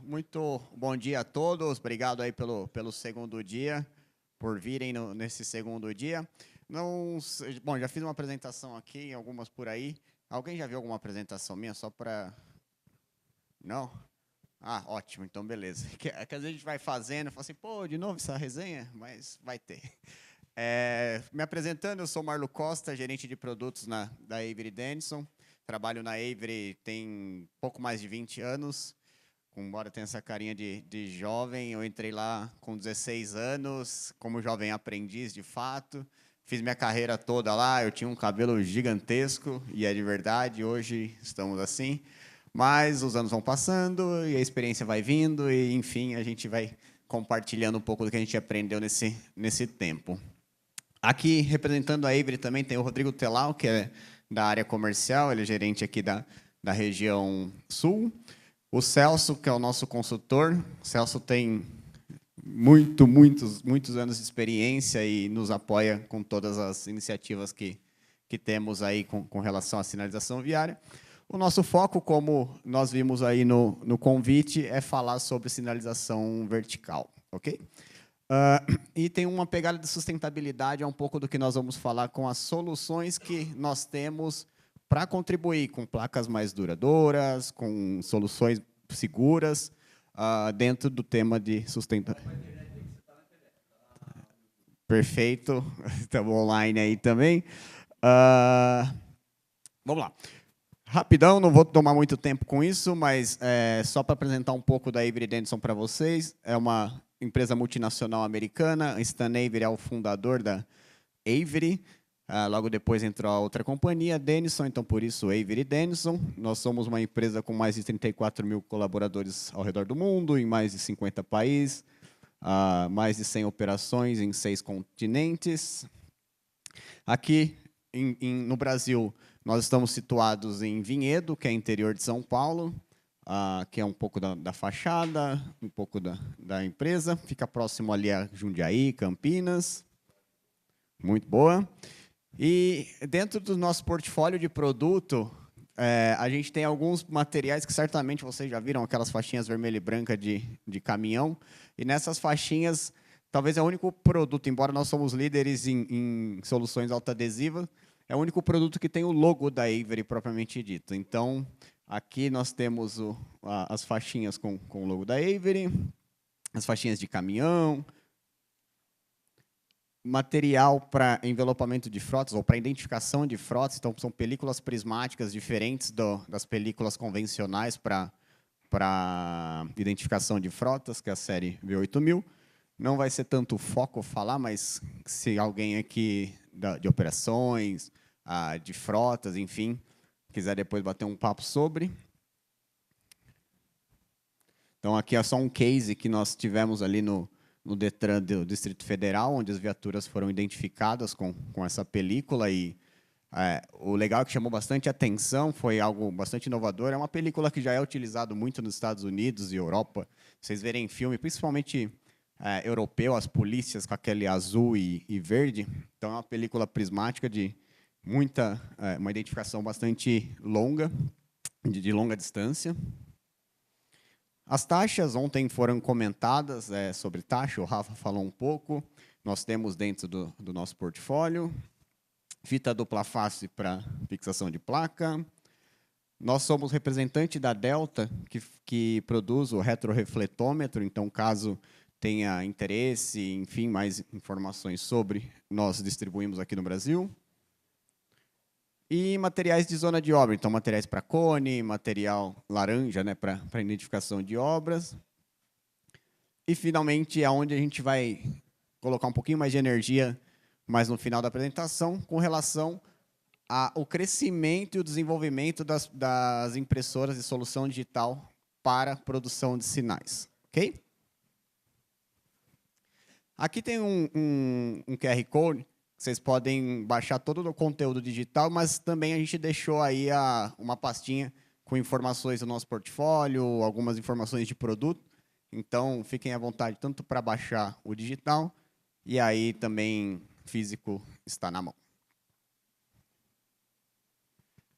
muito bom dia a todos. Obrigado aí pelo segundo dia, por virem nesse segundo dia. Bom, já fiz uma apresentação aqui, algumas por aí. Alguém já viu alguma apresentação minha só para... Não? Ah, ótimo, então beleza. Que às vezes a gente vai fazendo e fala assim, pô, de novo essa resenha? Mas vai ter. Me apresentando, eu sou Marlo Costa, gerente de produtos da Avery Dennison. Trabalho na Avery tem pouco mais de 20 anos. Embora tenha essa carinha de jovem, eu entrei lá com 16 anos, como jovem aprendiz, de fato. Fiz minha carreira toda lá, eu tinha um cabelo gigantesco, e é de verdade, hoje estamos assim. Mas os anos vão passando, e a experiência vai vindo, e, enfim, a gente vai compartilhando um pouco do que a gente aprendeu nesse tempo. Aqui, representando a Avery, também tem o Rodrigo Telau, que é da área comercial, ele é gerente aqui da região sul. O Celso, que é o nosso consultor. O Celso tem muitos anos de experiência e nos apoia com todas as iniciativas que temos aí com relação à sinalização viária. O nosso foco, como nós vimos aí no convite, é falar sobre sinalização vertical, ok? E tem uma pegada de sustentabilidade, é um pouco do que nós vamos falar com as soluções que nós temos para contribuir com placas mais duradouras, com soluções seguras, dentro do tema de sustentabilidade. Perfeito, estamos online aí também. Vamos lá. Rapidão, não vou tomar muito tempo com isso, mas só para apresentar um pouco da Avery Dennison para vocês. É uma empresa multinacional americana. Stan Avery é o fundador da Avery. Logo depois entrou a outra companhia, Dennison, então por isso Avery Dennison. Nós somos uma empresa com mais de 34 mil colaboradores ao redor do mundo, em mais de 50 países, mais de 100 operações em 6 continentes. Aqui no Brasil, nós estamos situados em Vinhedo, que é interior de São Paulo, que é um pouco da fachada, um pouco da empresa. Fica próximo ali a Jundiaí, Campinas. Muito boa. E dentro do nosso portfólio de produto, a gente tem alguns materiais que certamente vocês já viram, aquelas faixinhas vermelha e branca de caminhão. E nessas faixinhas, talvez é o único produto, embora nós somos líderes em soluções autoadesivas, é o único produto que tem o logo da Avery propriamente dito. Então, aqui nós temos as faixinhas com o logo da Avery, as faixinhas de caminhão, material para envelopamento de frotas, ou para identificação de frotas, então são películas prismáticas diferentes das películas convencionais para identificação de frotas, que é a série V8000. Não vai ser tanto foco falar, mas se alguém aqui de operações, de frotas, enfim, quiser depois bater um papo sobre. Então, aqui é só um case que nós tivemos ali no Detran do Distrito Federal, onde as viaturas foram identificadas com essa película. E o legal que chamou bastante atenção, foi algo bastante inovador, é uma película que já é utilizada muito nos Estados Unidos e Europa. Vocês verem em filme, principalmente europeu, as polícias com aquele azul e verde. Então, é uma película prismática de uma identificação bastante longa, de longa distância. As taxas ontem foram comentadas sobre taxa, o Rafa falou um pouco. Nós temos dentro do nosso portfólio fita dupla face para fixação de placa. Nós somos representante da Delta, que produz o retrorefletômetro, então, caso tenha interesse, enfim, mais informações sobre, nós distribuímos aqui no Brasil. E materiais de zona de obra, então materiais para cone, material laranja, né, para identificação de obras. E, finalmente, é onde a gente vai colocar um pouquinho mais de energia, mais no final da apresentação, com relação ao crescimento e o desenvolvimento das impressoras de solução digital para produção de sinais. Ok? Aqui tem um QR Code. Vocês podem baixar todo o conteúdo digital, mas também a gente deixou aí uma pastinha com informações do nosso portfólio, algumas informações de produto. Então, fiquem à vontade tanto para baixar o digital, e aí também físico está na mão.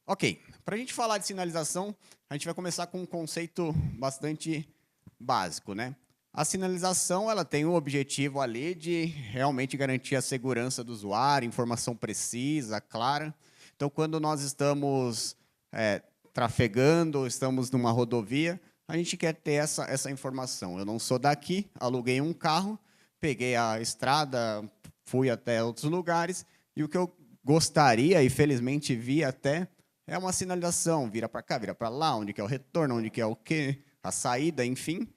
Ok, para a gente falar de sinalização, a gente vai começar com um conceito bastante básico, né? A sinalização ela tem o objetivo ali de realmente garantir a segurança do usuário, informação precisa, clara. Então, quando nós estamos trafegando, estamos numa rodovia, a gente quer ter essa informação. Eu não sou daqui, aluguei um carro, peguei a estrada, fui até outros lugares, e o que eu gostaria, e felizmente vi até, é uma sinalização, vira para cá, vira para lá, onde que é o retorno, onde que é o quê, a saída, enfim.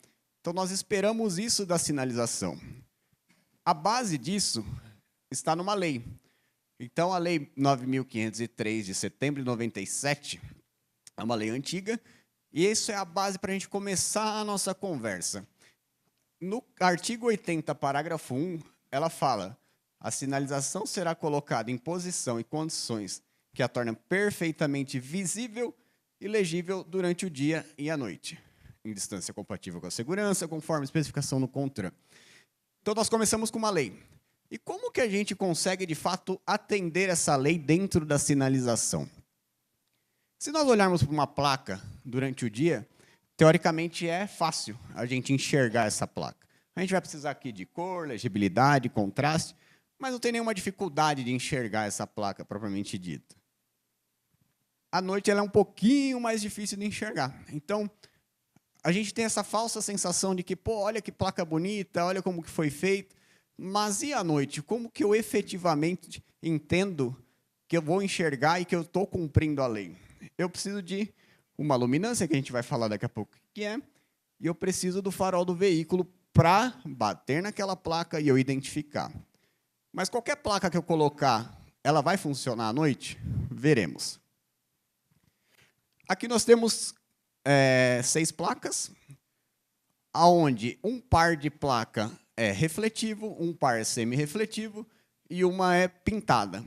Então, nós esperamos isso da sinalização. A base disso está numa lei. Então, a Lei 9.503, de setembro de 97, é uma lei antiga, e isso é a base para a gente começar a nossa conversa. No artigo 80, parágrafo 1, ela fala: a sinalização será colocada em posição e condições que a tornam perfeitamente visível e legível durante o dia e a noite, em distância compatível com a segurança, conforme especificação no CONTRAN. Então, nós começamos com uma lei. E como que a gente consegue, de fato, atender essa lei dentro da sinalização? Se nós olharmos para uma placa durante o dia, teoricamente é fácil a gente enxergar essa placa. A gente vai precisar aqui de cor, legibilidade, contraste, mas não tem nenhuma dificuldade de enxergar essa placa propriamente dita. À noite ela é um pouquinho mais difícil de enxergar. Então, a gente tem essa falsa sensação de que, pô, olha que placa bonita, olha como que foi feito, mas e à noite? Como que eu efetivamente entendo que eu vou enxergar e que eu estou cumprindo a lei? Eu preciso de uma luminância, que a gente vai falar daqui a pouco, e eu preciso do farol do veículo para bater naquela placa e eu identificar. Mas qualquer placa que eu colocar, ela vai funcionar à noite? Veremos. Aqui nós temos 6 placas, onde um par de placa é refletivo, um par é semi-refletivo e uma é pintada.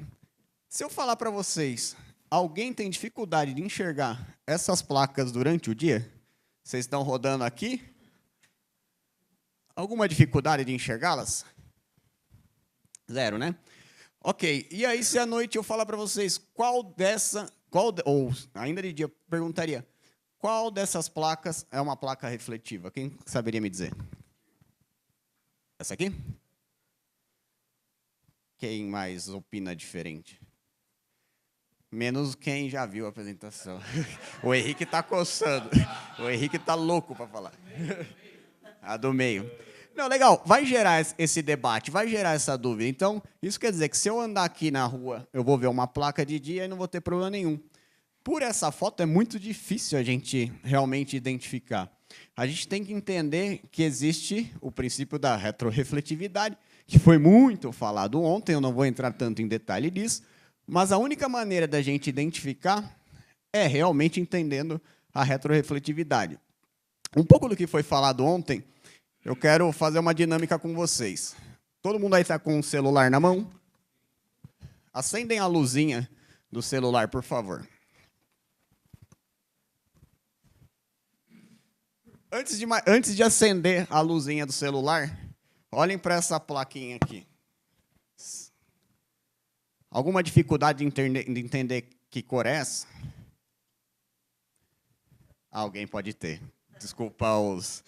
Se eu falar para vocês, alguém tem dificuldade de enxergar essas placas durante o dia? Vocês estão rodando aqui? Alguma dificuldade de enxergá-las? Zero, né? Ok, e aí se à noite eu falar para vocês ou ainda de dia, perguntaria, qual dessas placas é uma placa refletiva? Quem saberia me dizer? Essa aqui? Quem mais opina diferente? Menos quem já viu a apresentação. O Henrique está coçando. O Henrique está louco para falar. A do meio. Não, legal. Vai gerar esse debate, vai gerar essa dúvida. Então, isso quer dizer que se eu andar aqui na rua, eu vou ver uma placa de dia e não vou ter problema nenhum. Por essa foto, é muito difícil a gente realmente identificar. A gente tem que entender que existe o princípio da retrorefletividade, que foi muito falado ontem, eu não vou entrar tanto em detalhe disso, mas a única maneira da gente identificar é realmente entendendo a retrorefletividade. Um pouco do que foi falado ontem, eu quero fazer uma dinâmica com vocês. Todo mundo aí está com o celular na mão? Acendem a luzinha do celular, por favor. Antes de acender a luzinha do celular, olhem para essa plaquinha aqui. Alguma dificuldade de entender que cor é essa? Alguém pode ter. Desculpa os...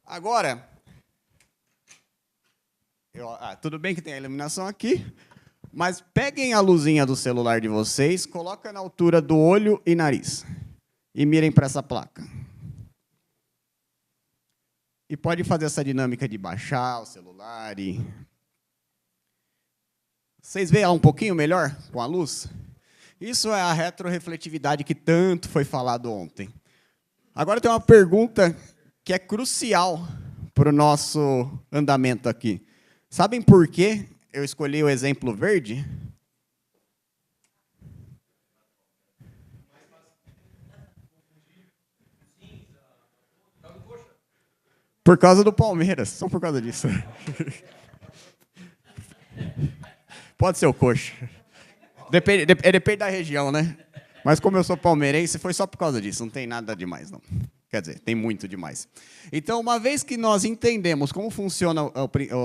Agora, tudo bem que tem a iluminação aqui, mas peguem a luzinha do celular de vocês, coloquem na altura do olho e nariz e mirem para essa placa. E pode fazer essa dinâmica de baixar o celular e... Vocês veem ela um pouquinho melhor com a luz? Isso é a retrorefletividade que tanto foi falado ontem. Agora tem uma pergunta que é crucial para o nosso andamento aqui. Sabem por que eu escolhi o exemplo verde? Por causa do Palmeiras, só por causa disso. Pode ser o coxa. Depende da região, né? Mas como eu sou palmeirense, foi só por causa disso. Não tem nada demais, não. Quer dizer, tem muito demais. Então, uma vez que nós entendemos como funciona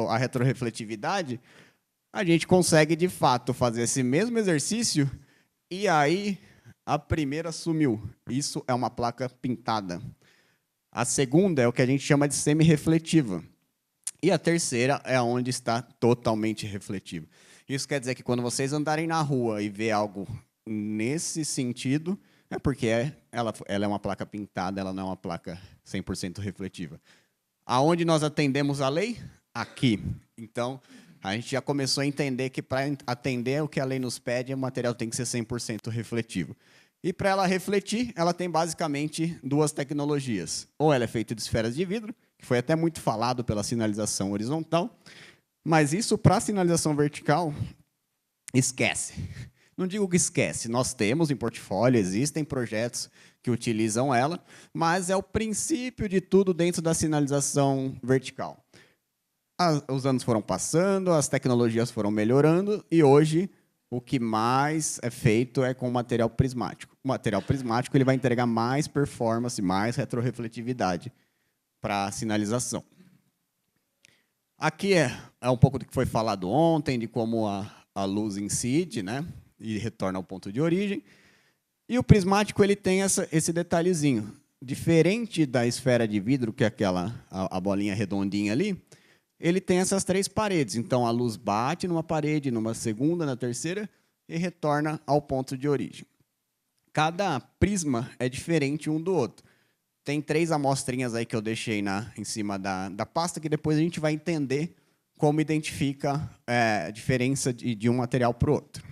a retrorefletividade, a gente consegue, de fato, fazer esse mesmo exercício e aí a primeira sumiu. Isso é uma placa pintada. A segunda é o que a gente chama de semi-refletiva. E a terceira é onde está totalmente refletiva. Isso quer dizer que quando vocês andarem na rua e ver algo nesse sentido, é porque ela é uma placa pintada, ela não é uma placa 100% refletiva. Aonde nós atendemos a lei? Aqui. Então, a gente já começou a entender que para atender o que a lei nos pede, o material tem que ser 100% refletivo. E para ela refletir, ela tem basicamente duas tecnologias. Ou ela é feita de esferas de vidro, que foi até muito falado pela sinalização horizontal, mas isso para a sinalização vertical, esquece. Não digo que esquece, nós temos em portfólio, existem projetos que utilizam ela, mas é o princípio de tudo dentro da sinalização vertical. Os anos foram passando, as tecnologias foram melhorando, e hoje o que mais é feito é com material prismático. O material prismático ele vai entregar mais performance, mais retrorefletividade para a sinalização. Aqui é um pouco do que foi falado ontem, de como a luz incide, né, e retorna ao ponto de origem. E o prismático ele tem esse detalhezinho. Diferente da esfera de vidro, que é a bolinha redondinha ali, ele tem essas três paredes. Então, a luz bate numa parede, numa segunda, na terceira, e retorna ao ponto de origem. Cada prisma é diferente um do outro. Tem 3 amostrinhas aí que eu deixei em cima da pasta, que depois a gente vai entender como identifica a diferença de um material para o outro.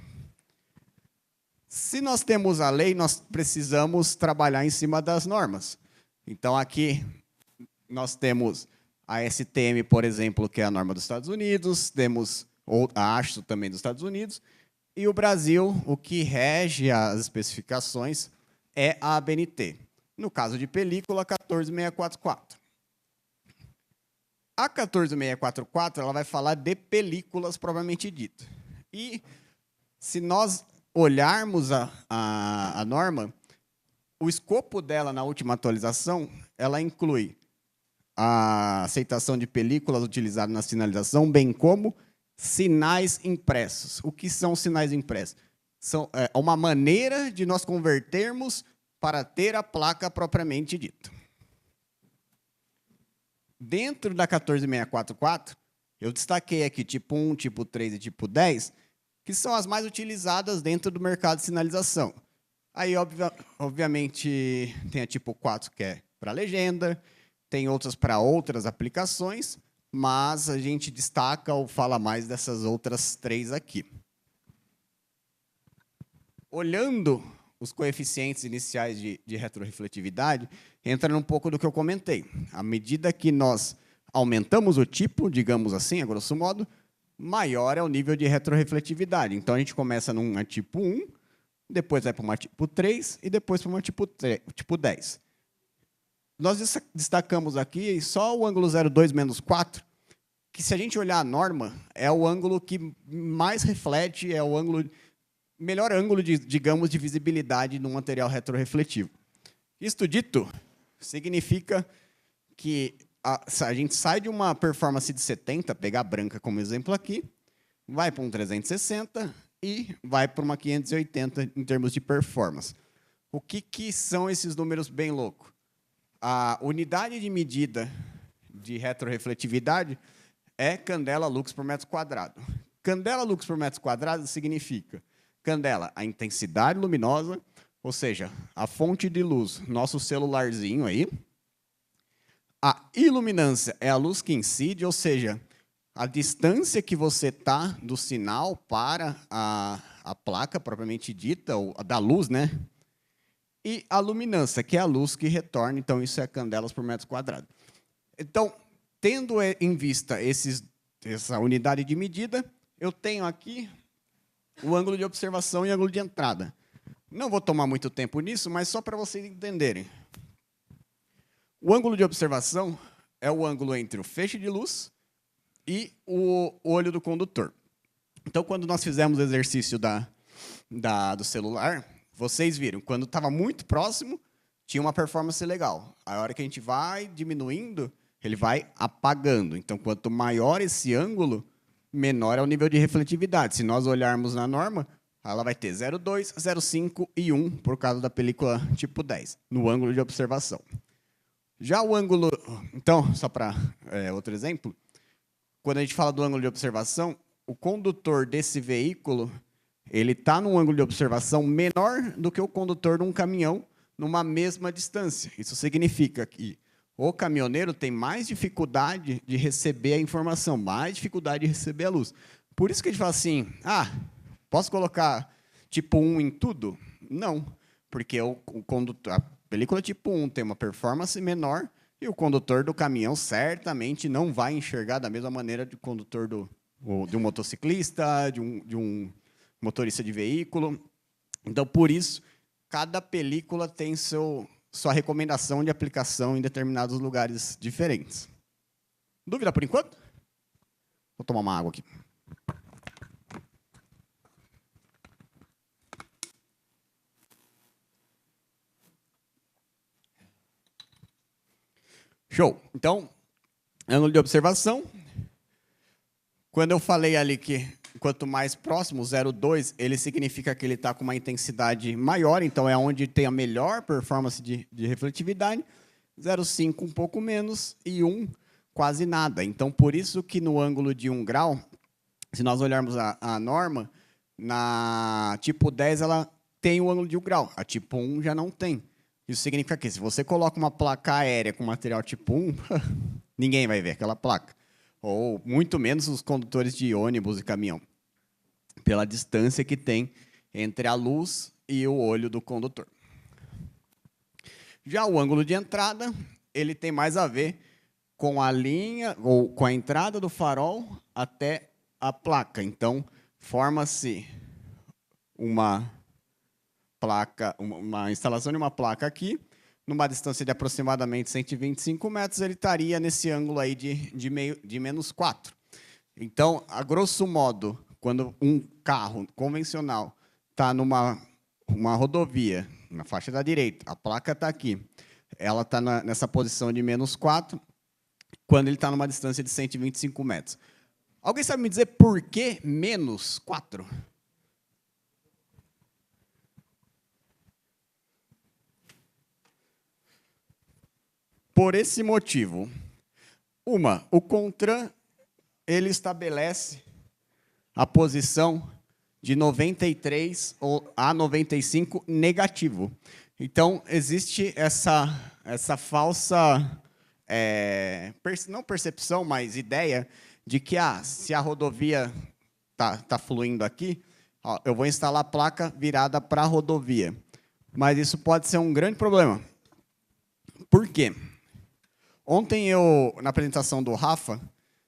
Se nós temos a lei, nós precisamos trabalhar em cima das normas. Então, aqui nós temos a STM, por exemplo, que é a norma dos Estados Unidos, temos a AASHTO também dos Estados Unidos, e o Brasil, o que rege as especificações é a ABNT. No caso de película, 14644. A 14644 ela vai falar de películas propriamente dita. E se nós olharmos a norma, o escopo dela na última atualização, ela inclui a aceitação de películas utilizadas na sinalização, bem como sinais impressos. O que são sinais impressos? São uma maneira de nós convertermos para ter a placa propriamente dita. Dentro da 14644, eu destaquei aqui tipo 1, tipo 3 e tipo 10, que são as mais utilizadas dentro do mercado de sinalização. Aí, obviamente, tem a tipo 4, que é para legenda, tem outras para outras aplicações, mas a gente destaca ou fala mais dessas outras 3 aqui. Olhando os coeficientes iniciais de retrorefletividade, entra um pouco do que eu comentei. À medida que nós aumentamos o tipo, digamos assim, a grosso modo, maior é o nível de retrorefletividade. Então, a gente começa numa tipo 1, depois vai para uma tipo 3 e depois para uma tipo 10. Nós destacamos aqui só o ângulo 0,2-4, que, se a gente olhar a norma, é o ângulo que mais reflete, é o melhor ângulo, digamos, de visibilidade num material retrorefletivo. Isto dito, significa que a gente sai de uma performance de 70, pegar a branca como exemplo aqui, vai para um 360 e vai para uma 580 em termos de performance. O que são esses números bem loucos? A unidade de medida de retrorefletividade é candela lux por metro quadrado. Candela lux por metro quadrado significa candela, a intensidade luminosa, ou seja, a fonte de luz, nosso celularzinho aí. A iluminância é a luz que incide, ou seja, a distância que você está do sinal para a placa propriamente dita, ou da luz, né? E a luminância, que é a luz que retorna, então isso é candelas por metro quadrado. Então, tendo em vista essa unidade de medida, eu tenho aqui o ângulo de observação e o ângulo de entrada. Não vou tomar muito tempo nisso, mas só para vocês entenderem. O ângulo de observação é o ângulo entre o feixe de luz e o olho do condutor. Então, quando nós fizemos o exercício do celular, vocês viram, quando estava muito próximo, tinha uma performance legal. A hora que a gente vai diminuindo, ele vai apagando. Então, quanto maior esse ângulo, menor é o nível de refletividade. Se nós olharmos na norma, ela vai ter 0,2, 0,5 e 1, por causa da película tipo 10, no ângulo de observação. Já o ângulo... Então, só para outro exemplo, quando a gente fala do ângulo de observação, o condutor desse veículo, ele está num ângulo de observação menor do que o condutor de um caminhão numa mesma distância. Isso significa que o caminhoneiro tem mais dificuldade de receber a informação, mais dificuldade de receber a luz. Por isso que a gente fala assim, posso colocar tipo 1 em tudo? Não, porque o condutor, a película tipo 1 tem uma performance menor e o condutor do caminhão certamente não vai enxergar da mesma maneira do condutor de um motociclista, de um motorista de veículo. Então, por isso, cada película tem sua recomendação de aplicação em determinados lugares diferentes. Dúvida por enquanto? Vou tomar uma água aqui. Show. Então, ângulo de observação. Quando eu falei ali que quanto mais próximo, 0,2, ele significa que ele está com uma intensidade maior, então é onde tem a melhor performance de refletividade. 0,5 um pouco menos e 1 quase nada. Então, por isso que no ângulo de 1 grau, se nós olharmos a norma, na tipo 10 ela tem o ângulo de 1 grau, a tipo 1 já não tem. Isso significa que se você coloca uma placa aérea com material tipo 1, ninguém vai ver aquela placa. Ou muito menos os condutores de ônibus e caminhão, pela distância que tem entre a luz e o olho do condutor. Já o ângulo de entrada, ele tem mais a ver com a linha, ou com a entrada do farol até a placa. Então, forma-se uma instalação de uma placa aqui, numa distância de aproximadamente 125 metros, ele estaria nesse ângulo aí de menos 4. Então, a grosso modo, quando um carro convencional está numa rodovia, na faixa da direita, a placa está aqui, ela está nessa posição de menos 4, quando ele está numa distância de 125 metros. Alguém sabe me dizer por que menos 4? Por esse motivo, o CONTRAN ele estabelece a posição de 93 a 95 negativo. Então, existe essa falsa, não percepção, mas ideia de que se a rodovia tá fluindo aqui, eu vou instalar a placa virada para a rodovia. Mas isso pode ser um grande problema. Por quê? Ontem, na apresentação do Rafa,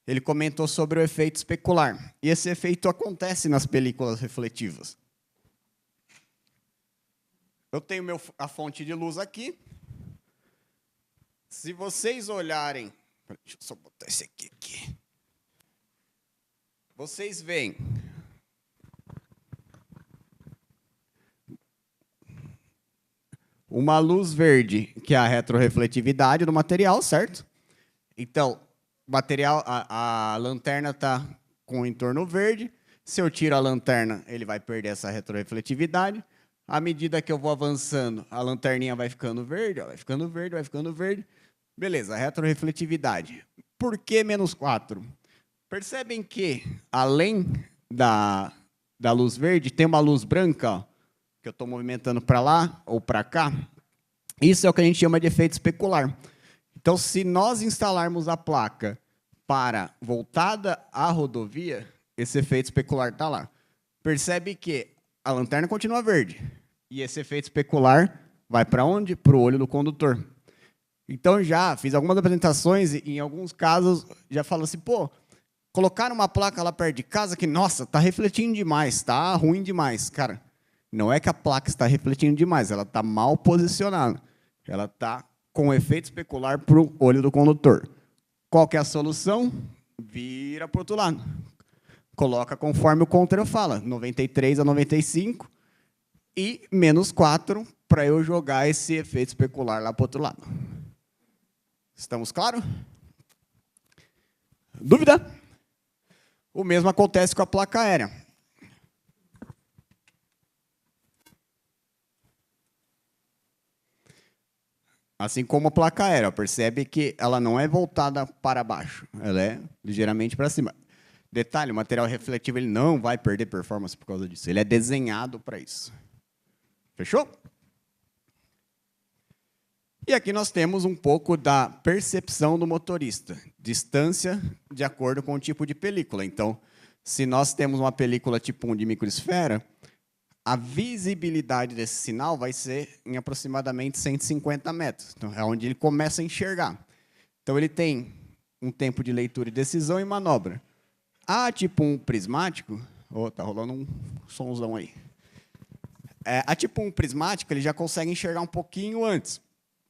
ele comentou sobre o efeito especular. E esse efeito acontece nas películas refletivas. Eu tenho a fonte de luz aqui. Se vocês olharem... Deixa eu só botar esse aqui. Vocês veem... uma luz verde, que é a retrorefletividade do material, certo? Então, a lanterna está com o entorno verde. Se eu tiro a lanterna, ele vai perder essa retrorefletividade. À medida que eu vou avançando, a lanterninha vai ficando verde, vai ficando verde, vai ficando verde. Beleza, retrorefletividade. Por que menos 4? Percebem que, além da luz verde, tem uma luz branca, ó, que eu estou movimentando para lá ou para cá. Isso é o que a gente chama de efeito especular. Então, se nós instalarmos a placa voltada à rodovia, esse efeito especular está lá. Percebe que a lanterna continua verde. E esse efeito especular vai para onde? Para o olho do condutor. Então, já fiz algumas apresentações e, em alguns casos, já falo assim, colocaram uma placa lá perto de casa que, nossa, está refletindo demais, está ruim demais. Cara, não é que a placa está refletindo demais, ela está mal posicionada. Ela está com efeito especular para o olho do condutor. Qual que é a solução? Vira para o outro lado. Coloca conforme o CONTRAN fala, 93 a 95 e menos 4 para eu jogar esse efeito especular lá para o outro lado. Estamos claros? Dúvida? O mesmo acontece com a placa aérea. Assim como a placa aérea, percebe que ela não é voltada para baixo, ela é ligeiramente para cima. Detalhe, o material refletivo ele não vai perder performance por causa disso, ele é desenhado para isso. Fechou? E aqui nós temos um pouco da percepção do motorista, distância de acordo com o tipo de película. Então, se nós temos uma película tipo 1 de microesfera, a visibilidade desse sinal vai ser em aproximadamente 150 metros. Então, é onde ele começa a enxergar. Então, ele tem um tempo de leitura e decisão e manobra. A tipo 1 prismático... Oh, tá rolando um sonzão aí. A tipo 1 prismático, ele já consegue enxergar um pouquinho antes,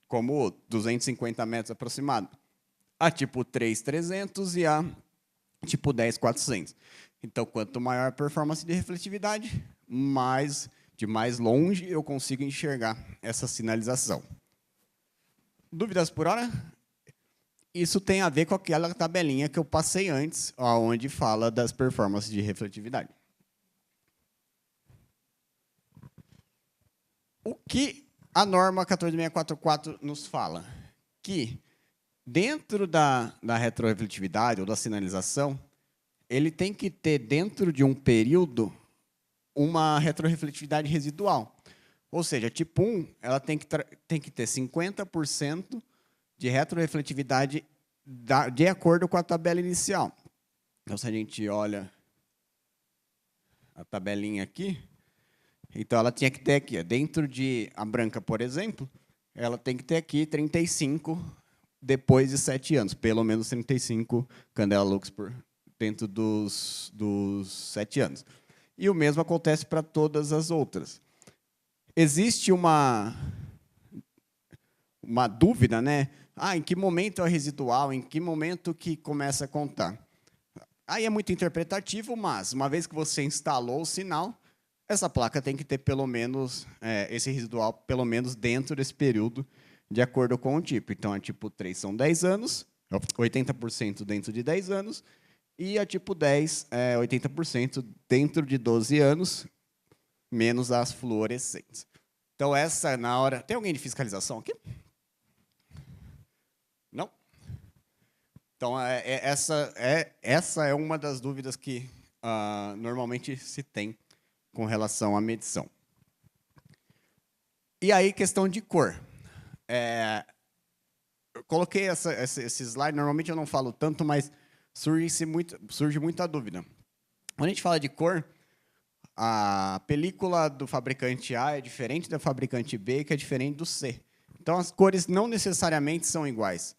como 250 metros aproximado. A tipo 3, 300 e a tipo 10, 400. Então, quanto maior a performance de refletividade, de mais longe eu consigo enxergar essa sinalização. Dúvidas por hora? Isso tem a ver com aquela tabelinha que eu passei antes, onde fala das performances de refletividade. O que a norma 14644 nos fala? Que dentro da retrorefletividade ou da sinalização, ele tem que ter, dentro de um período, uma retrorefletividade residual. Ou seja, tipo 1, ela tem que ter 50% de retrorefletividade de acordo com a tabela inicial. Então, se a gente olha a tabelinha aqui, então ela tinha que ter aqui, dentro de a branca, por exemplo, ela tem que ter aqui 35 depois de 7 anos, pelo menos 35 candela lux por dentro dos 7 anos. E o mesmo acontece para todas as outras. Existe uma dúvida, né? Em que momento é residual, em que momento que começa a contar? Aí é muito interpretativo, mas uma vez que você instalou o sinal, essa placa tem que ter pelo menos esse residual, pelo menos dentro desse período, de acordo com o tipo. Então, a tipo 3 são 10 anos, 80% dentro de 10 anos, e a tipo 10 é 80% dentro de 12 anos, menos as fluorescentes. Então, essa na hora... Tem alguém de fiscalização aqui? Não? Então, essa é uma das dúvidas que normalmente se tem com relação à medição. E aí, questão de cor. Eu coloquei esse slide, normalmente eu não falo tanto, mas surge muita dúvida. Quando a gente fala de cor, a película do fabricante A é diferente da fabricante B, que é diferente do C. Então, as cores não necessariamente são iguais.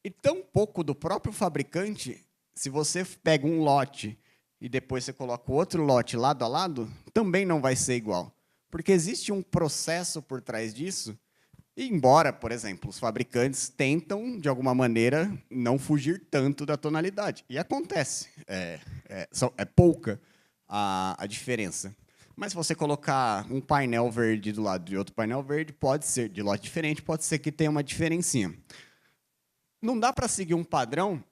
E tampouco do próprio fabricante, se você pega um lote e depois você coloca o outro lote lado a lado, também não vai ser igual. Porque existe um processo por trás disso, e embora, por exemplo, os fabricantes tentam, de alguma maneira, não fugir tanto da tonalidade. E acontece, é pouca a diferença. Mas se você colocar um painel verde do lado de outro painel verde, pode ser, de lote diferente, pode ser que tenha uma diferencinha. Não dá para seguir um padrão,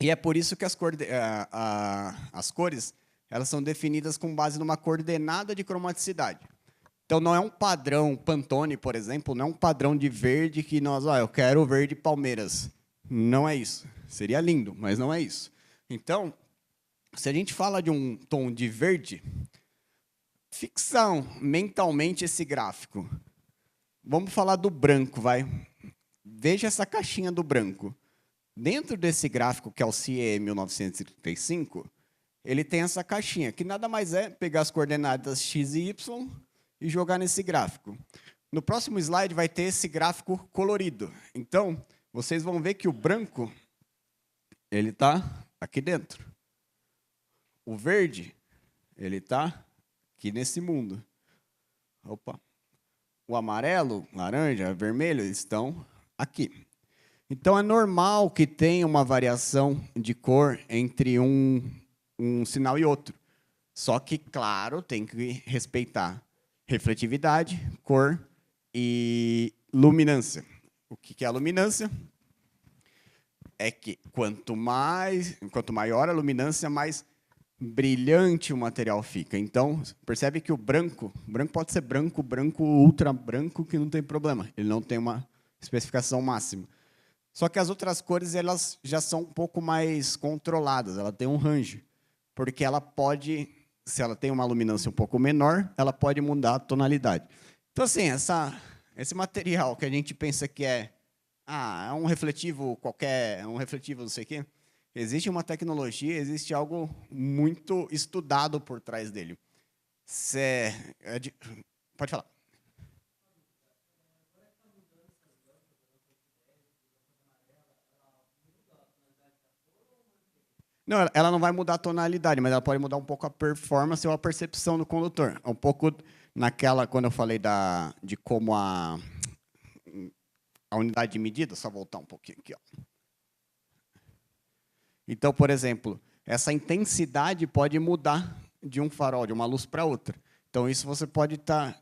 e é por isso que as cores elas são definidas com base numa coordenada de cromaticidade. Então, não é um padrão Pantone, por exemplo, não é um padrão de verde que eu quero verde Palmeiras. Não é isso. Seria lindo, mas não é isso. Então, se a gente fala de um tom de verde, fixam mentalmente esse gráfico. Vamos falar do branco, vai. Veja essa caixinha do branco. Dentro desse gráfico, que é o CIE 1935, ele tem essa caixinha, que nada mais é pegar as coordenadas x e y e jogar nesse gráfico. No próximo slide vai ter esse gráfico colorido. Então, vocês vão ver que o branco ele está aqui dentro. O verde ele está aqui nesse mundo. Opa. O amarelo, laranja, vermelho eles estão aqui. Então, é normal que tenha uma variação de cor entre um sinal e outro. Só que, claro, tem que respeitar refletividade, cor e luminância. O que é a luminância? É que quanto maior a luminância, mais brilhante o material fica. Então, percebe que o branco pode ser branco ultra branco, que não tem problema. Ele não tem uma especificação máxima. Só que as outras cores elas já são um pouco mais controladas, ela tem um range, porque ela pode, se ela tem uma luminância um pouco menor, ela pode mudar a tonalidade. Então, assim, esse material que a gente pensa que é um refletivo qualquer, é um refletivo não sei o quê, existe uma tecnologia, existe algo muito estudado por trás dele. Pode falar. Não, ela não vai mudar a tonalidade, mas ela pode mudar um pouco a performance ou a percepção do condutor. Um pouco naquela, quando eu falei de como a unidade de medida, só voltar um pouquinho aqui. Ó. Então, por exemplo, essa intensidade pode mudar de um farol, de uma luz para outra. Então, isso você pode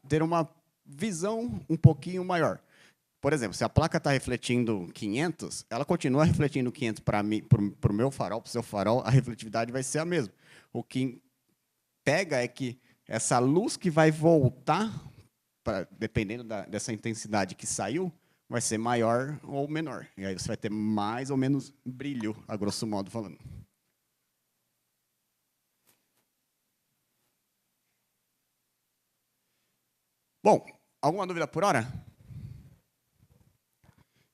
ter uma visão um pouquinho maior. Por exemplo, se a placa está refletindo 500, ela continua refletindo 500 para o meu farol, para o seu farol, a refletividade vai ser a mesma. O que pega é que essa luz que vai voltar, dependendo dessa intensidade que saiu, vai ser maior ou menor. E aí você vai ter mais ou menos brilho, a grosso modo falando. Bom, alguma dúvida por hora?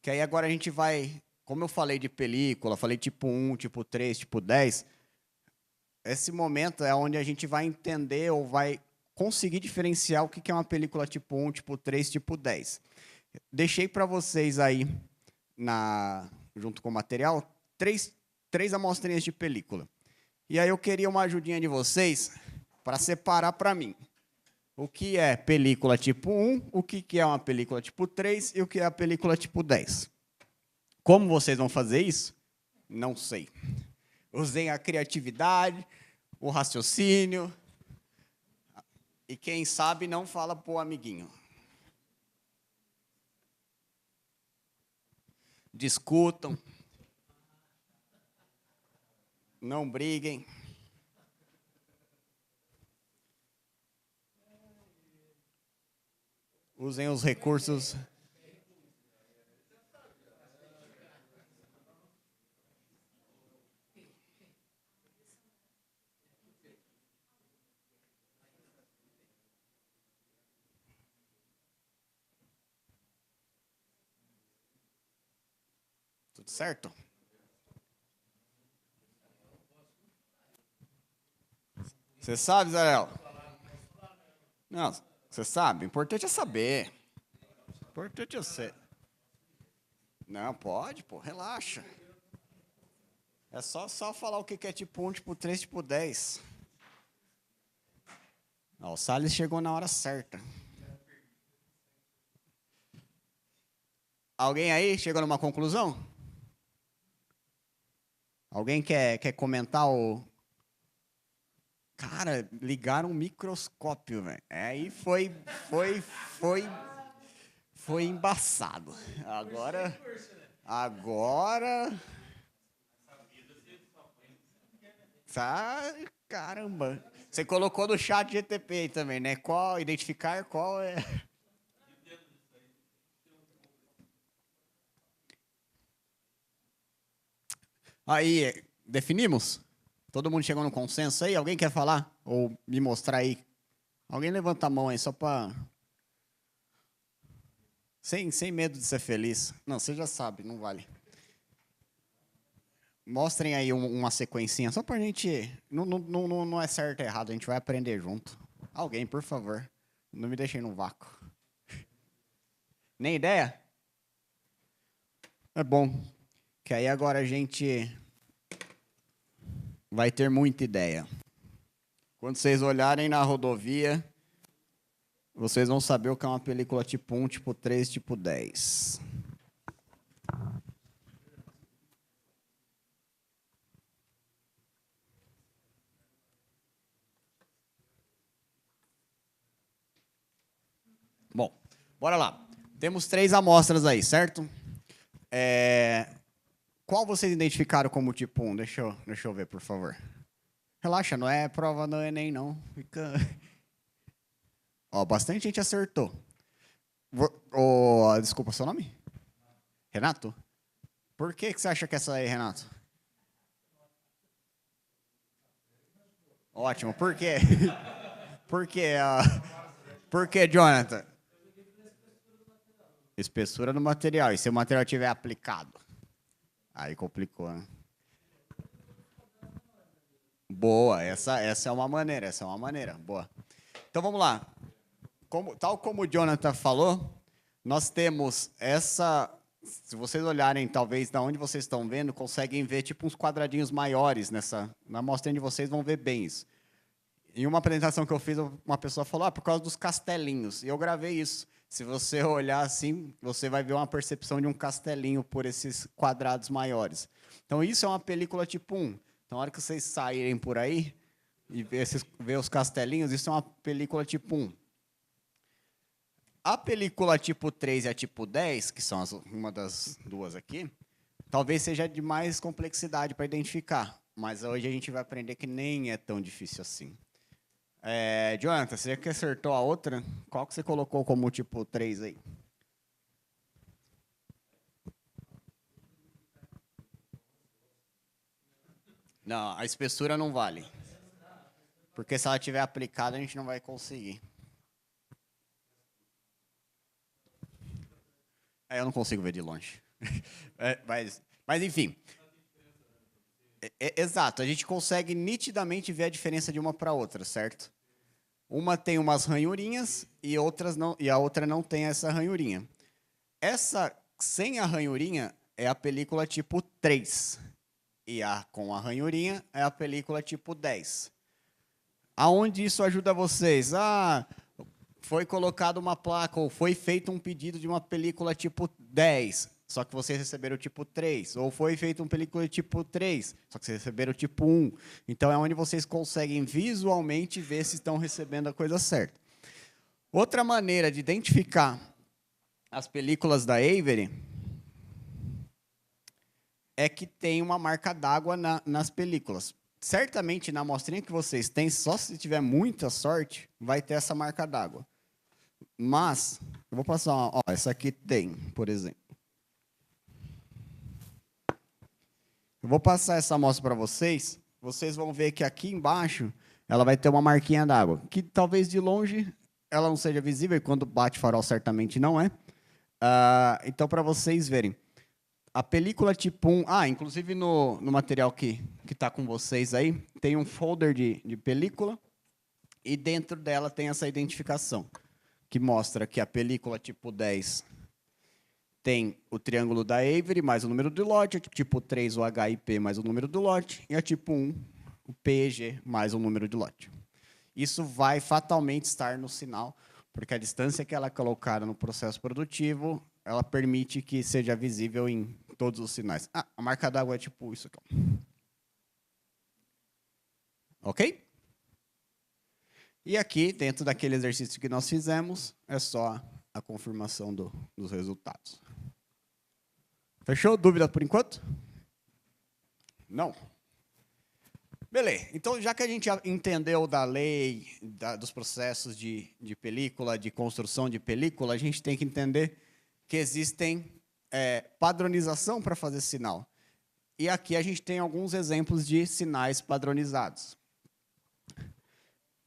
Que aí agora a gente vai, como eu falei de película, falei tipo 1, tipo 3, tipo 10, esse momento é onde a gente vai entender ou vai conseguir diferenciar o que é uma película tipo 1, tipo 3, tipo 10. Deixei para vocês aí, junto com o material, três amostrinhas de película. E aí eu queria uma ajudinha de vocês para separar para mim o que é película tipo 1, o que é uma película tipo 3 e o que é a película tipo 10. Como vocês vão fazer isso? Não sei. Usem a criatividade, o raciocínio, e quem sabe não fala para o amiguinho. Discutam. Não briguem. Usem os recursos. Tudo certo? Você sabe, Zarel? Não, você sabe. O importante é saber. O importante é ser. Não, pode, pô, relaxa. É só falar o que é tipo 1, tipo 3, tipo 10. Ó, o Salles chegou na hora certa. Alguém aí chegou numa conclusão? Alguém quer comentar o... Cara, ligaram um microscópio, velho. Aí foi embaçado. Agora... Caramba. Você colocou no chat GTP aí também, né? Identificar qual é... Aí, definimos? Todo mundo chegou no consenso aí? Alguém quer falar? Ou me mostrar aí? Alguém levanta a mão aí, só para... Sem medo de ser feliz. Não, você já sabe, não vale. Mostrem aí uma sequencinha, só pra gente... Não é certo e errado, a gente vai aprender junto. Alguém, por favor. Não me deixem no vácuo. Nem ideia? É bom. Que aí agora a gente vai ter muita ideia. Quando vocês olharem na rodovia, vocês vão saber o que é uma película tipo 1, tipo 3, tipo 10. Bom, bora lá. Temos 3 amostras aí, certo? Qual vocês identificaram como tipo 1? Deixa eu ver, por favor. Relaxa, não é prova no Enem, não. Fica... Ó, bastante gente acertou. Desculpa, seu nome? Renato? Por que você acha que é essa aí, Renato? Ótimo, por quê? Por quê, por quê, Jonathan? Espessura no material. E se o material estiver aplicado? Aí complicou, né? Boa, essa é uma maneira, essa é uma maneira. Boa. Então vamos lá. Tal como o Jonathan falou, nós temos essa. Se vocês olharem, talvez, da onde vocês estão vendo, conseguem ver tipo uns quadradinhos maiores nessa. Na amostra de vocês vão ver bem isso. Em uma apresentação que eu fiz, uma pessoa falou, por causa dos castelinhos. E eu gravei isso. Se você olhar assim, você vai ver uma percepção de um castelinho por esses quadrados maiores. Então, isso é uma película tipo 1. Então, na hora que vocês saírem por aí e ver os castelinhos, isso é uma película tipo 1. A película tipo 3 e a tipo 10, que são uma das duas aqui, talvez seja de mais complexidade para identificar. Mas hoje a gente vai aprender que nem é tão difícil assim. Jonathan, você que acertou a outra, qual que você colocou como tipo 3 aí? Não, a espessura não vale. Porque se ela tiver aplicada, a gente não vai conseguir. Eu não consigo ver de longe. Mas enfim. Exato, a gente consegue nitidamente ver a diferença de uma para outra, certo? Uma tem umas ranhurinhas e a outra não tem essa ranhurinha. Essa sem a ranhurinha é a película tipo 3. E a com a ranhurinha é a película tipo 10. Aonde isso ajuda vocês? Foi colocada uma placa ou foi feito um pedido de uma película tipo 10, só que vocês receberam o tipo 3. Ou foi feito uma película tipo 3, só que vocês receberam o tipo 1. Então, é onde vocês conseguem visualmente ver se estão recebendo a coisa certa. Outra maneira de identificar as películas da Avery é que tem uma marca d'água nas películas. Certamente, na amostrinha que vocês têm, só se tiver muita sorte, vai ter essa marca d'água. Mas, eu vou passar essa aqui tem, por exemplo. Eu vou passar essa amostra para vocês. Vocês vão ver que aqui embaixo ela vai ter uma marquinha d'água, que talvez de longe ela não seja visível, e quando bate farol certamente não é. Então, para vocês verem, a película tipo 1... inclusive no material que está com vocês aí, tem um folder de película, e dentro dela tem essa identificação, que mostra que a película tipo 10 tem o triângulo da Avery mais o número do lote, a tipo 3 o HIP mais o número do lote, e a tipo 1 o PEG mais o número de lote. Isso vai fatalmente estar no sinal, porque a distância que ela é colocada no processo produtivo, ela permite que seja visível em todos os sinais. A marca d'água é tipo isso aqui. Ok? E aqui, dentro daquele exercício que nós fizemos, é só a confirmação dos resultados. Fechou? Dúvida por enquanto? Não? Beleza. Então, já que a gente já entendeu da lei, dos processos de película, de construção de película, a gente tem que entender que existem padronização para fazer sinal. E aqui a gente tem alguns exemplos de sinais padronizados.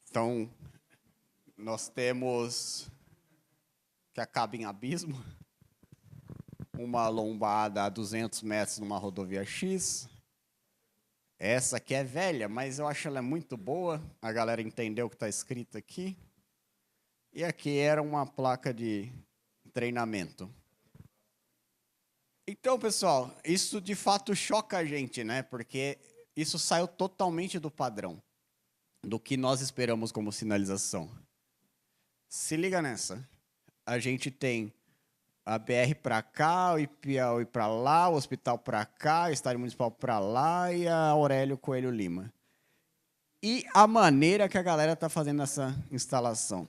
Então, nós temos que acaba em abismo, uma lombada a 200 metros numa rodovia X. Essa aqui é velha, mas eu acho ela muito boa. A galera entendeu o que está escrito aqui. E aqui era uma placa de treinamento. Então, pessoal, isso de fato choca a gente, né? Porque isso saiu totalmente do padrão, do que nós esperamos como sinalização. Se liga nessa. A gente tem a BR para cá, o Ipiauí para lá, o hospital para cá, o estádio municipal para lá e a Aurélio Coelho Lima. E a maneira que a galera está fazendo essa instalação.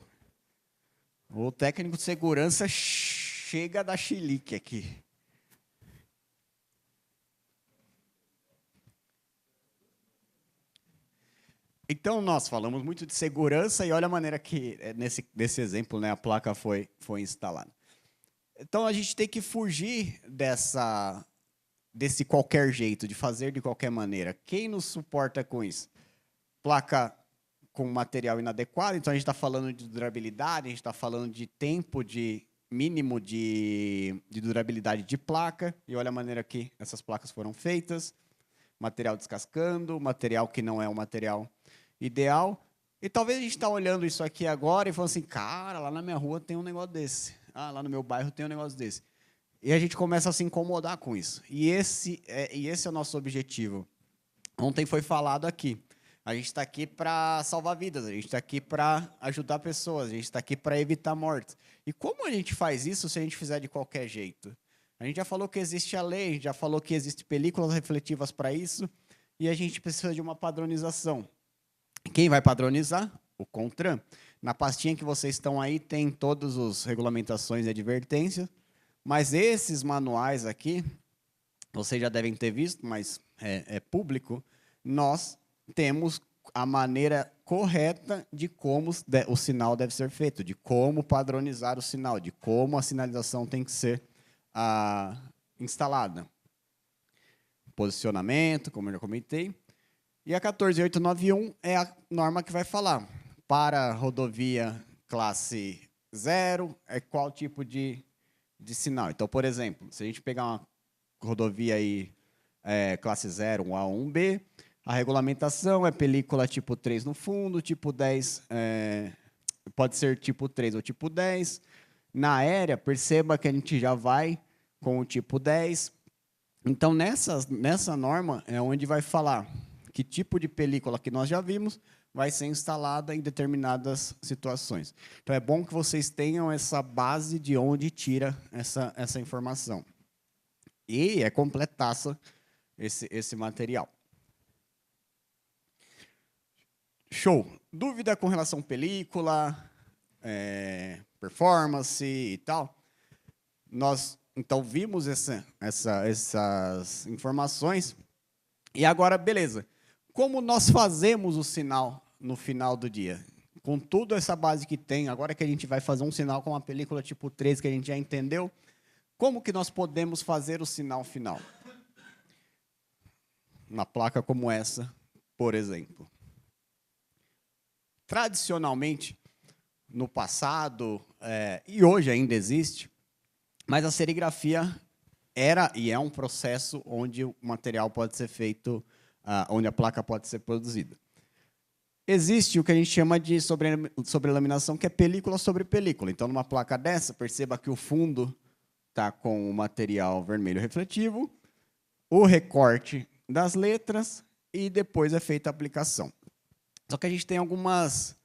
O técnico de segurança chega da chilique aqui. Então, nós falamos muito de segurança e olha a maneira que, nesse exemplo, né, a placa foi instalada. Então, a gente tem que fugir desse qualquer jeito, de fazer de qualquer maneira. Quem nos suporta com isso? Placa com material inadequado, então a gente está falando de durabilidade, a gente está falando de tempo mínimo de durabilidade de placa, e olha a maneira que essas placas foram feitas, material descascando, material que não é um material ideal, e talvez a gente está olhando isso aqui agora e falando assim, cara, lá na minha rua tem um negócio desse, lá no meu bairro tem um negócio desse. E a gente começa a se incomodar com isso. E esse é o nosso objetivo. Ontem foi falado aqui. A gente está aqui para salvar vidas, a gente está aqui para ajudar pessoas, a gente está aqui para evitar mortes. E como a gente faz isso se a gente fizer de qualquer jeito? A gente já falou que existe a lei, a gente já falou que existem películas refletivas para isso, e a gente precisa de uma padronização. Quem vai padronizar? O CONTRAN. Na pastinha que vocês estão aí tem todas as regulamentações e advertências, mas esses manuais aqui, vocês já devem ter visto, mas é público, nós temos a maneira correta de como o sinal deve ser feito, de como padronizar o sinal, de como a sinalização tem que ser instalada. Posicionamento, como eu já comentei. E a 14891 é a norma que vai falar. Para rodovia classe 0, é qual tipo de sinal. Então, por exemplo, se a gente pegar uma rodovia aí, classe 0, 1A, 1B, a regulamentação é película tipo 3 no fundo, tipo 10, pode ser tipo 3 ou tipo 10. Na aérea, perceba que a gente já vai com o tipo 10. Então, nessa norma é onde vai falar que tipo de película que nós já vimos vai ser instalada em determinadas situações. Então, é bom que vocês tenham essa base de onde tira essa informação. E é completaça esse material. Show. Dúvida com relação à película, performance e tal? Nós, então, vimos essas informações. E agora, beleza. Como nós fazemos o sinal no final do dia? Com toda essa base que tem, agora que a gente vai fazer um sinal com uma película tipo 3, que a gente já entendeu, como que nós podemos fazer o sinal final? Na placa como essa, por exemplo. Tradicionalmente, no passado, e hoje ainda existe, mas a serigrafia era e é um processo onde o material pode ser feito, onde a placa pode ser produzida. Existe o que a gente chama de sobrelaminação, que é película sobre película. Então, numa placa dessa, perceba que o fundo está com o material vermelho refletivo, o recorte das letras e depois é feita a aplicação. Só que a gente tem algumas,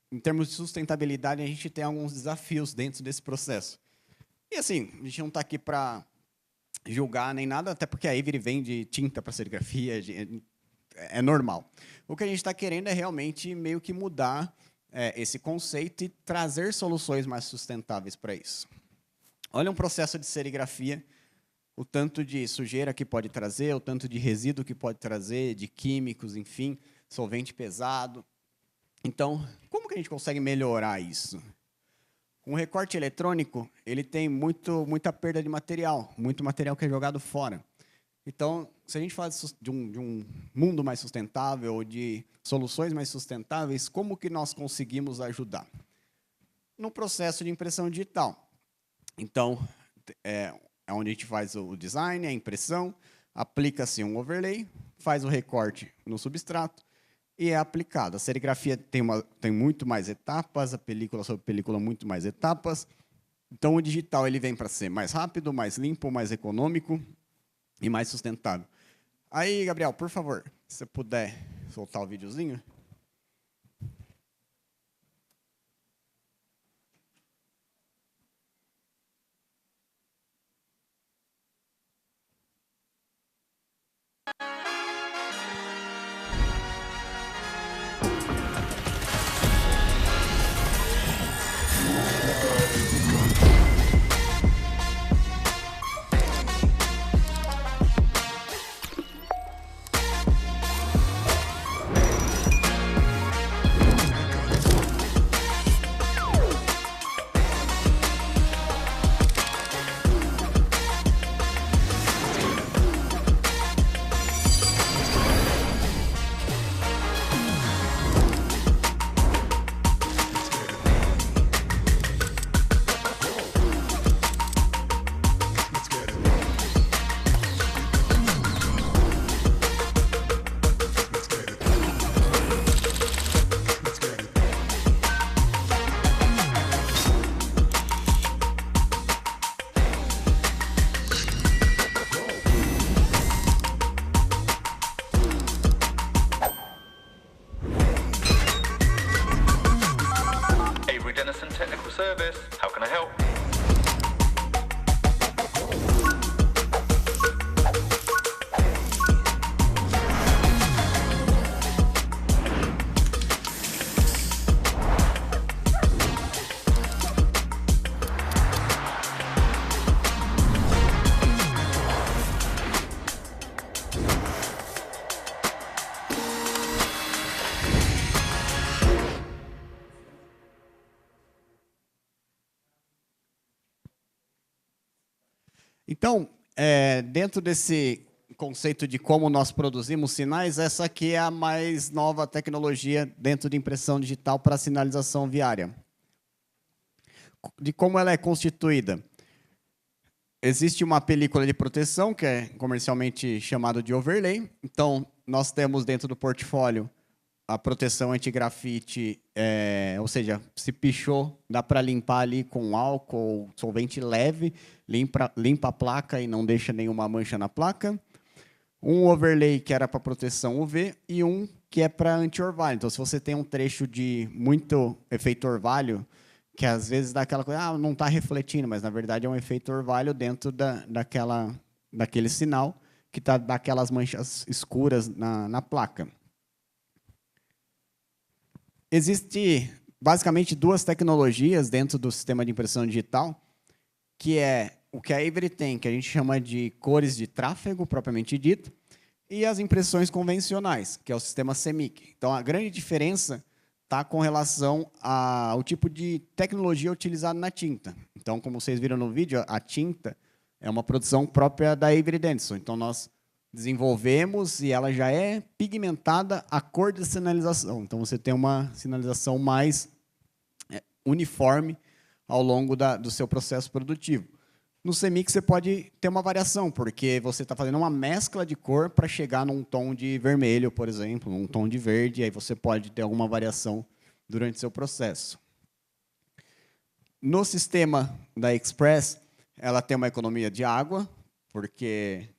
em termos de sustentabilidade, a gente tem alguns desafios dentro desse processo. E assim, a gente não está aqui para julgar nem nada, até porque a Avery vende tinta para serigrafia, é normal. O que a gente está querendo é realmente meio que mudar esse conceito e trazer soluções mais sustentáveis para isso. Olha um processo de serigrafia, o tanto de sujeira que pode trazer, o tanto de resíduo que pode trazer, de químicos, enfim, solvente pesado. Então, como que a gente consegue melhorar isso? Um recorte eletrônico, ele tem muita perda de material, muito material que é jogado fora. Então, se a gente fala de um mundo mais sustentável, ou de soluções mais sustentáveis, como que nós conseguimos ajudar? No processo de impressão digital. Então, é onde a gente faz o design, a impressão, aplica-se um overlay, faz o recorte no substrato e é aplicado. A serigrafia tem muito mais etapas, a película sobre película muito mais etapas. Então, o digital ele vem para ser mais rápido, mais limpo, mais econômico e mais sustentável. Aí, Gabriel, por favor, se você puder soltar o videozinho. Então, dentro desse conceito de como nós produzimos sinais, essa aqui é a mais nova tecnologia dentro de impressão digital para sinalização viária. De como ela é constituída. Existe uma película de proteção, que é comercialmente chamada de overlay. Então, nós temos dentro do portfólio a proteção anti-grafite, ou seja, se pichou, dá para limpar ali com álcool, solvente leve, limpa a placa e não deixa nenhuma mancha na placa. Um overlay que era para proteção UV e um que é para anti-orvalho. Então, se você tem um trecho de muito efeito orvalho, que às vezes dá aquela coisa, não está refletindo, mas na verdade é um efeito orvalho dentro daquele sinal que dá aquelas manchas escuras na placa. Existem basicamente duas tecnologias dentro do sistema de impressão digital, que é o que a Avery tem, que a gente chama de cores de tráfego, propriamente dito, e as impressões convencionais, que é o sistema CMYK. Então, a grande diferença está com relação ao tipo de tecnologia utilizada na tinta. Então, como vocês viram no vídeo, a tinta é uma produção própria da Avery Dennison. Então, nós desenvolvemos e ela já é pigmentada a cor de sinalização. Então, você tem uma sinalização mais uniforme ao longo do seu processo produtivo. No CMYK, você pode ter uma variação, porque você está fazendo uma mescla de cor para chegar num tom de vermelho, por exemplo, num tom de verde, e aí você pode ter alguma variação durante o seu processo. No sistema da Express, ela tem uma economia de água, porque,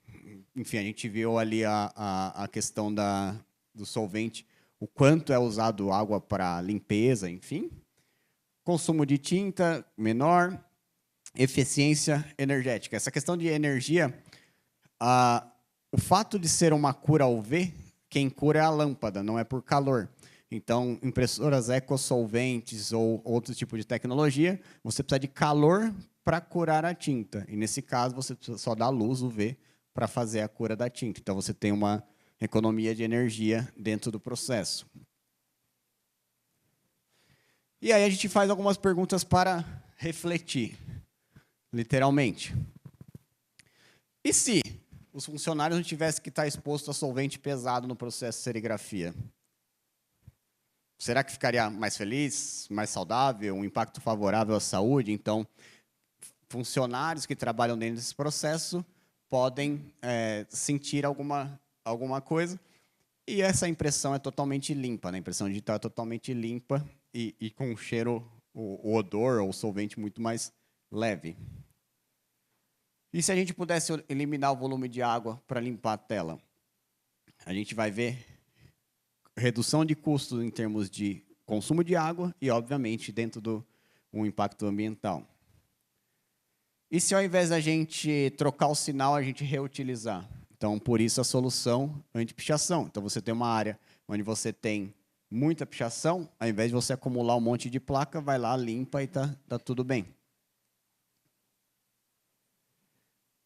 enfim, a gente viu ali a questão do solvente, o quanto é usado água para limpeza, enfim. Consumo de tinta menor, eficiência energética. Essa questão de energia, o fato de ser uma cura UV, quem cura é a lâmpada, não é por calor. Então, impressoras ecossolventes ou outro tipo de tecnologia, você precisa de calor para curar a tinta. E, nesse caso, você precisa só dar luz UV para fazer a cura da tinta. Então, você tem uma economia de energia dentro do processo. E aí a gente faz algumas perguntas para refletir, literalmente. E se os funcionários não tivessem que estar expostos a solvente pesado no processo de serigrafia? Será que ficaria mais feliz, mais saudável, um impacto favorável à saúde? Então, funcionários que trabalham dentro desse processo podem sentir alguma coisa. E essa impressão é totalmente limpa, né? A impressão digital é totalmente limpa e com um cheiro, o odor ou o solvente muito mais leve. E se a gente pudesse eliminar o volume de água para limpar a tela? A gente vai ver redução de custos em termos de consumo de água e, obviamente, dentro do impacto ambiental. E se ao invés da gente trocar o sinal, a gente reutilizar? Então, por isso a solução anti-pichação. Então, você tem uma área onde você tem muita pichação, ao invés de você acumular um monte de placa, vai lá, limpa e tá tudo bem.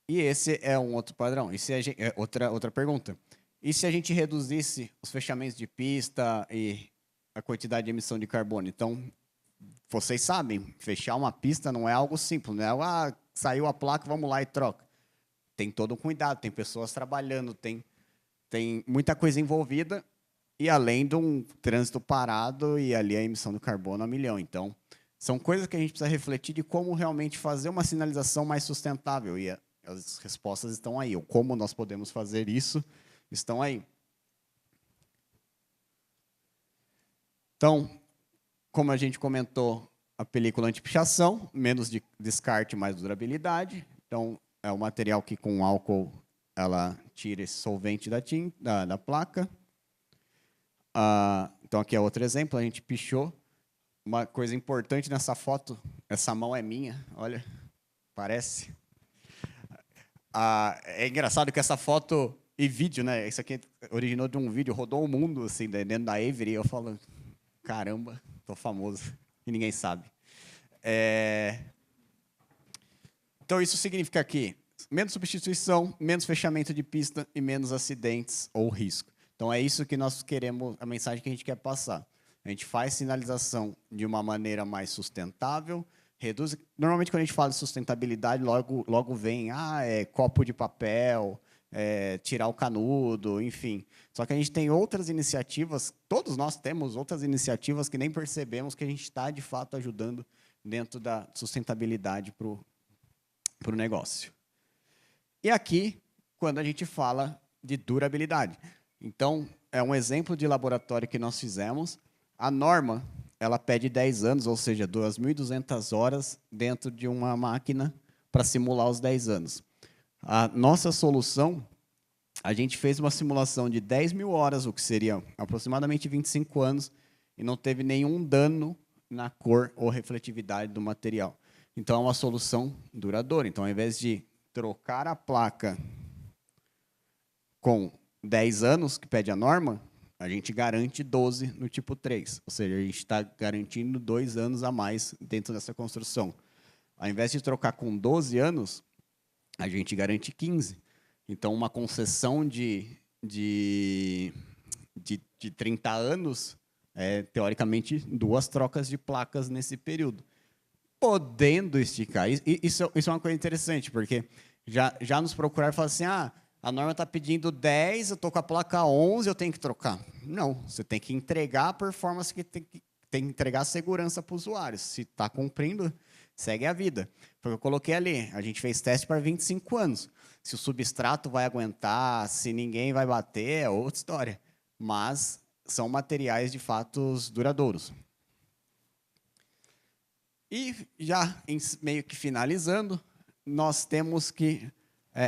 E esse é um outro padrão. E se a gente, outra pergunta. E se a gente reduzisse os fechamentos de pista e a quantidade de emissão de carbono? Então, vocês sabem, fechar uma pista não é algo simples. Não é, saiu a placa, vamos lá e troca. Tem todo um cuidado, tem pessoas trabalhando, tem muita coisa envolvida, e além de um trânsito parado e ali a emissão do carbono a milhão. Então, são coisas que a gente precisa refletir de como realmente fazer uma sinalização mais sustentável. E as respostas estão aí. Ou como nós podemos fazer isso, estão aí. Então, como a gente comentou, a película anti-pichação, menos de descarte, mais durabilidade. Então, é um material que com álcool ela tira esse solvente da placa. Então, aqui é outro exemplo, a gente pichou. Uma coisa importante nessa foto, essa mão é minha, olha, parece. É engraçado que essa foto e vídeo, né? Isso aqui originou de um vídeo, rodou o mundo, assim, dentro da Avery. Eu falo, caramba, tô famoso, e ninguém sabe. Então, isso significa que menos substituição, menos fechamento de pista e menos acidentes ou risco. Então, é isso que nós queremos, a mensagem que a gente quer passar. A gente faz sinalização de uma maneira mais sustentável, reduz. Normalmente, quando a gente fala de sustentabilidade, logo vem copo de papel, tirar o canudo, enfim. Só que a gente tem outras iniciativas, todos nós temos outras iniciativas que nem percebemos que a gente está, de fato, ajudando dentro da sustentabilidade para o negócio. E aqui, quando a gente fala de durabilidade. Então, é um exemplo de laboratório que nós fizemos. A norma, ela pede 10 anos, ou seja, 2.200 horas dentro de uma máquina para simular os 10 anos. A nossa solução, a gente fez uma simulação de 10.000 horas, o que seria aproximadamente 25 anos, e não teve nenhum dano na cor ou refletividade do material. Então, é uma solução duradoura. Então, ao invés de trocar a placa com 10 anos, que pede a norma, a gente garante 12 no tipo 3. Ou seja, a gente está garantindo 2 anos a mais dentro dessa construção. Ao invés de trocar com 12 anos, a gente garante 15. Então, uma concessão de 30 anos é, teoricamente, 2 trocas de placas nesse período. Podendo esticar. Isso é uma coisa interessante, porque já nos procuraram e falaram assim, a norma está pedindo 10, eu estou com a placa 11, eu tenho que trocar. Não, você tem que entregar a performance tem que entregar a segurança para o usuário. Se está cumprindo, segue a vida. Porque eu coloquei ali, a gente fez teste para 25 anos. Se o substrato vai aguentar, se ninguém vai bater, é outra história. Mas são materiais, de fato, duradouros. E já meio que finalizando, nós temos que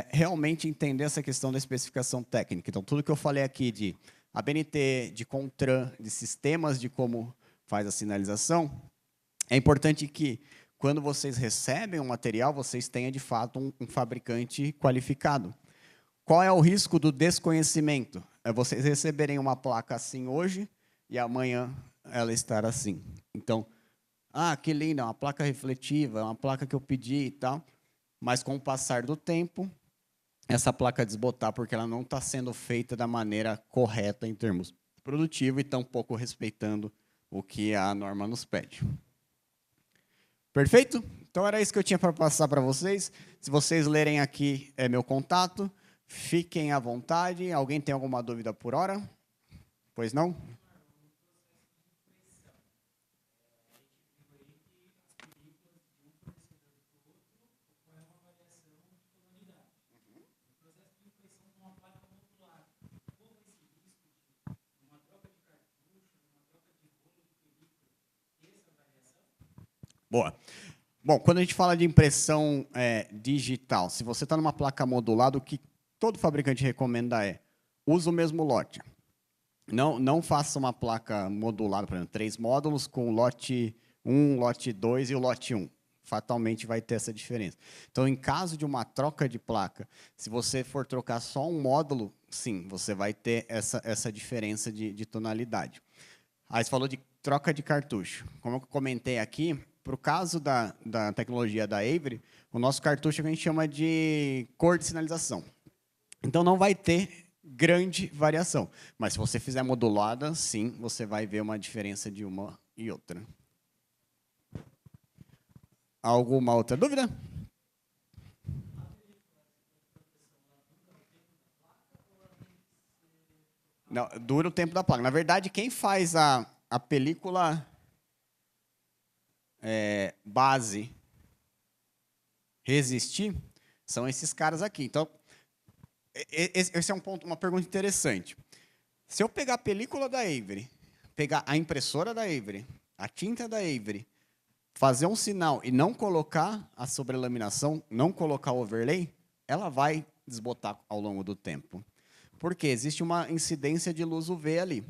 realmente entender essa questão da especificação técnica. Então, tudo que eu falei aqui de ABNT, de CONTRAN, de sistemas de como faz a sinalização, é importante que, quando vocês recebem um material, vocês tenham, de fato, um fabricante qualificado. Qual é o risco do desconhecimento? É vocês receberem uma placa assim hoje e amanhã ela estar assim. Então, que linda, uma placa refletiva, uma placa que eu pedi e tal, mas com o passar do tempo, essa placa desbotar porque ela não está sendo feita da maneira correta em termos produtivos e tampouco respeitando o que a norma nos pede. Perfeito? Então, era isso que eu tinha para passar para vocês. Se vocês lerem aqui, é meu contato. Fiquem à vontade. Alguém tem alguma dúvida por hora? Pois não? Boa. Bom, quando a gente fala de impressão digital, se você está numa placa modulada, o que todo fabricante recomenda use o mesmo lote. Não faça uma placa modulada, por exemplo, 3 módulos com o lote 1, lote 2 e o lote 1. Fatalmente vai ter essa diferença. Então, em caso de uma troca de placa, se você for trocar só um módulo, sim, você vai ter essa diferença de tonalidade. Aí você falou de troca de cartucho. Como eu comentei aqui, para o caso da tecnologia da Avery, o nosso cartucho a gente chama de cor de sinalização. Então, não vai ter grande variação. Mas, se você fizer modulada, sim, você vai ver uma diferença de uma e outra. Alguma outra dúvida? Não, dura o tempo da placa. Na verdade, quem faz a película base resistir são esses caras aqui. Então, esse é uma pergunta interessante. Se eu pegar a película da Avery, pegar a impressora da Avery, a tinta da Avery, fazer um sinal e não colocar a sobrelaminação, não colocar o overlay, ela vai desbotar ao longo do tempo. Porque existe uma incidência de luz UV ali.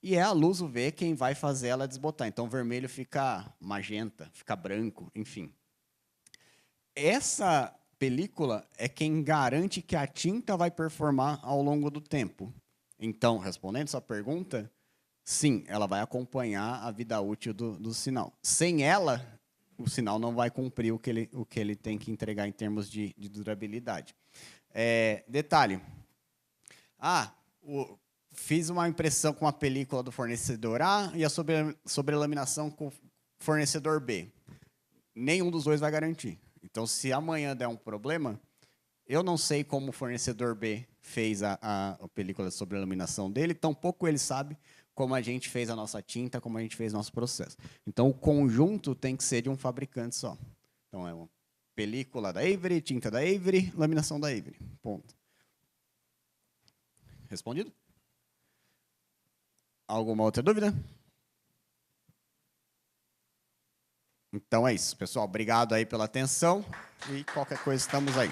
E é a luz UV quem vai fazer ela desbotar. Então, o vermelho fica magenta, fica branco, enfim. Essa película é quem garante que a tinta vai performar ao longo do tempo. Então, respondendo sua pergunta, sim, ela vai acompanhar a vida útil do sinal. Sem ela, o sinal não vai cumprir o que ele tem que entregar em termos de durabilidade. Detalhe. Fiz uma impressão com a película do fornecedor A e a sobrelaminação com o fornecedor B. nenhum dos dois vai garantir. Então, se amanhã der um problema, eu não sei como o fornecedor B fez a película sobre a iluminação dele, tampouco ele sabe como a gente fez a nossa tinta, como a gente fez nosso processo. Então, o conjunto tem que ser de um fabricante só. Então, é uma película da Avery, tinta da Avery, laminação da Avery. Ponto. Respondido? Alguma outra dúvida? Então é isso, pessoal. Obrigado aí pela atenção e qualquer coisa estamos aí.